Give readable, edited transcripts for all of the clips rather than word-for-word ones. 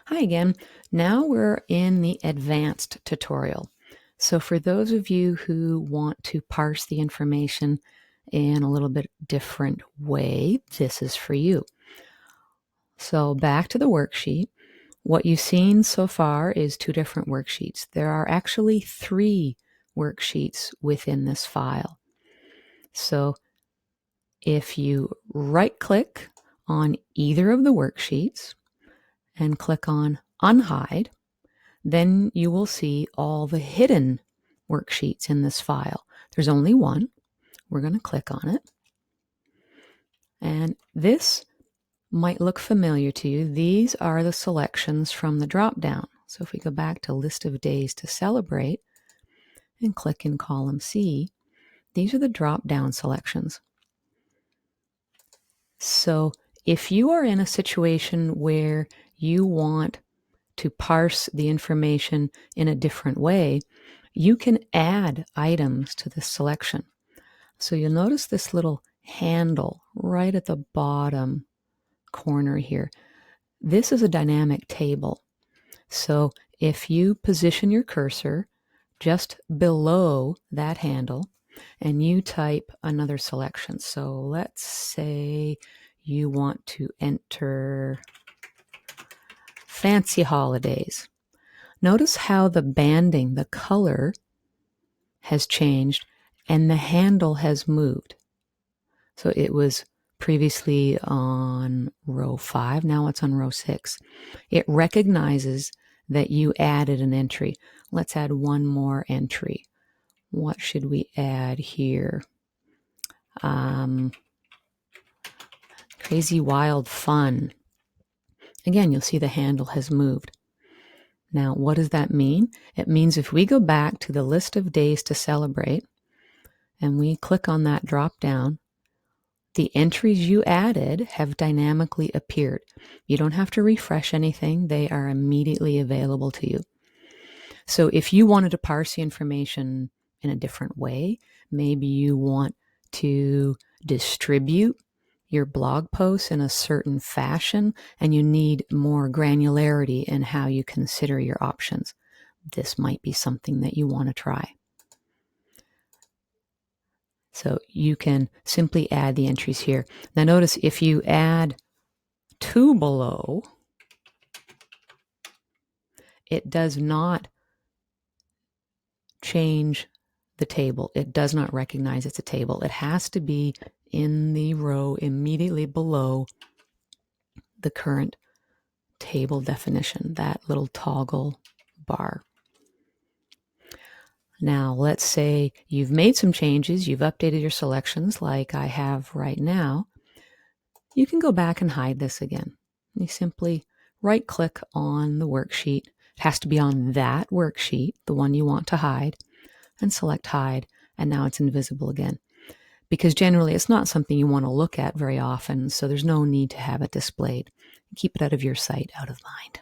Hi again. Now we're in the advanced tutorial. So for those of you who want to parse the information in a little bit different way, this is for you. So back to the worksheet. What you've seen so far is two different worksheets. There are actually three worksheets within this file. So if you right-click on either of the worksheets and click on Unhide, then you will see all the hidden worksheets in this file. There's only one. We're going to click on it. And this might look familiar to you. These are the selections from the drop-down. So if we go back to List of Days to Celebrate and click in column C, these are the drop-down selections. So if you are in a situation where you want to parse the information in a different way, you can add items to this selection. So you'll notice this little handle right at the bottom corner here. This is a dynamic table. So if you position your cursor just below that handle and you type another selection, so let's say you want to enter fancy holidays. Notice how the banding, the color, has changed and the handle has moved. So it was previously on row 5, now it's on row 6. It recognizes that you added an entry. Let's add one more entry. What should we add here? Crazy Wild Fun. Again, you'll see the handle has moved. Now, what does that mean? It means if we go back to the list of days to celebrate and we click on that drop down, the entries you added have dynamically appeared. You don't have to refresh anything. They are immediately available to you. So if you wanted to parse the information in a different way, maybe you want to distribute your blog posts in a certain fashion and you need more granularity in how you consider your options, this might be something that you want to try. So you can simply add the entries here. Now notice if you add 2 below, it does not change the table. It does not recognize it's a table. It has to be in the row immediately below the current table definition, that little toggle bar. Now, let's say you've made some changes, you've updated your selections like I have right now. You can go back and hide this again. You simply right-click on the worksheet. It has to be on that worksheet, the one you want to hide, and select Hide, and now it's invisible again. Because generally it's not something you want to look at very often, so there's no need to have it displayed. Keep it out of your sight, out of mind.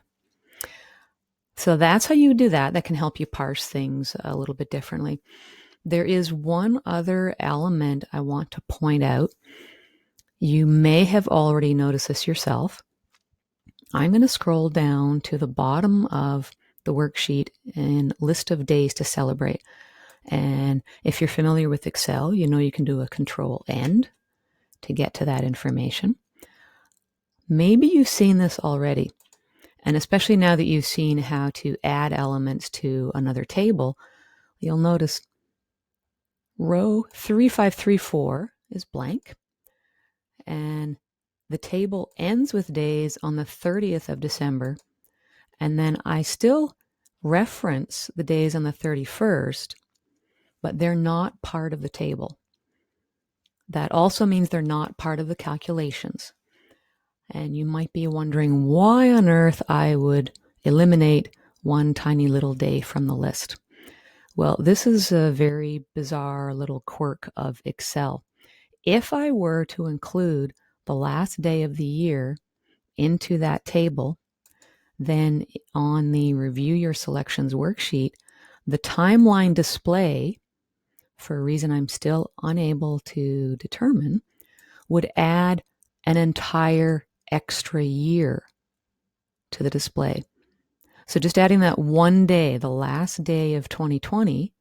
So that's how you do that. That can help you parse things a little bit differently. There is one other element I want to point out. You may have already noticed this yourself. I'm going to scroll down to the bottom of the worksheet in List of Days to Celebrate. And if you're familiar with Excel, you know you can do a Control-End to get to that information. Maybe you've seen this already. And especially now that you've seen how to add elements to another table, you'll notice row 3534 is blank. And the table ends with days on the 30th of December. And then I still reference the days on the 31st, but they're not part of the table. That also means they're not part of the calculations. And you might be wondering why on earth I would eliminate one tiny little day from the list. Well, this is a very bizarre little quirk of Excel. If I were to include the last day of the year into that table, then on the Review Your Selections worksheet, the timeline display, for a reason I'm still unable to determine, would add an entire extra year to the display. So just adding that one day, the last day of 2020,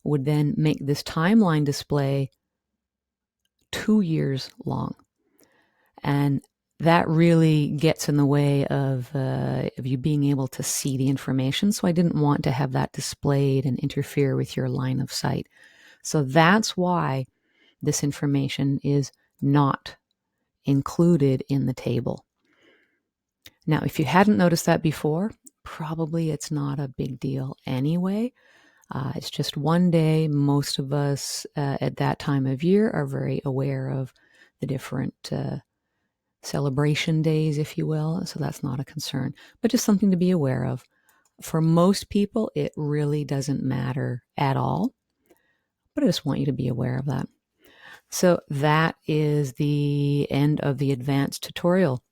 would then make this timeline display 2 years long. And that really gets in the way of you being able to see the information. So I didn't want to have that displayed and interfere with your line of sight. So that's why this information is not included in the table. Now, if you hadn't noticed that before, probably it's not a big deal anyway. It's just one day. Most of us at that time of year are very aware of the different celebration days, if you will. So that's not a concern, but just something to be aware of. For most people, it really doesn't matter at all, but I just want you to be aware of that. So that is the end of the advanced tutorial.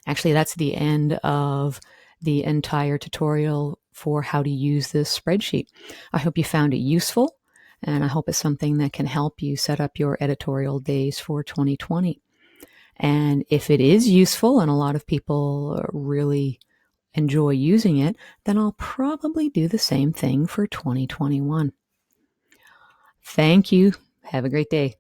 Actually, that's the end of the entire tutorial for how to use this spreadsheet. I hope you found it useful, and I hope it's something that can help you set up your editorial days for 2020. And if it is useful and a lot of people really enjoy using it, then I'll probably do the same thing for 2021. Thank you. Have a great day.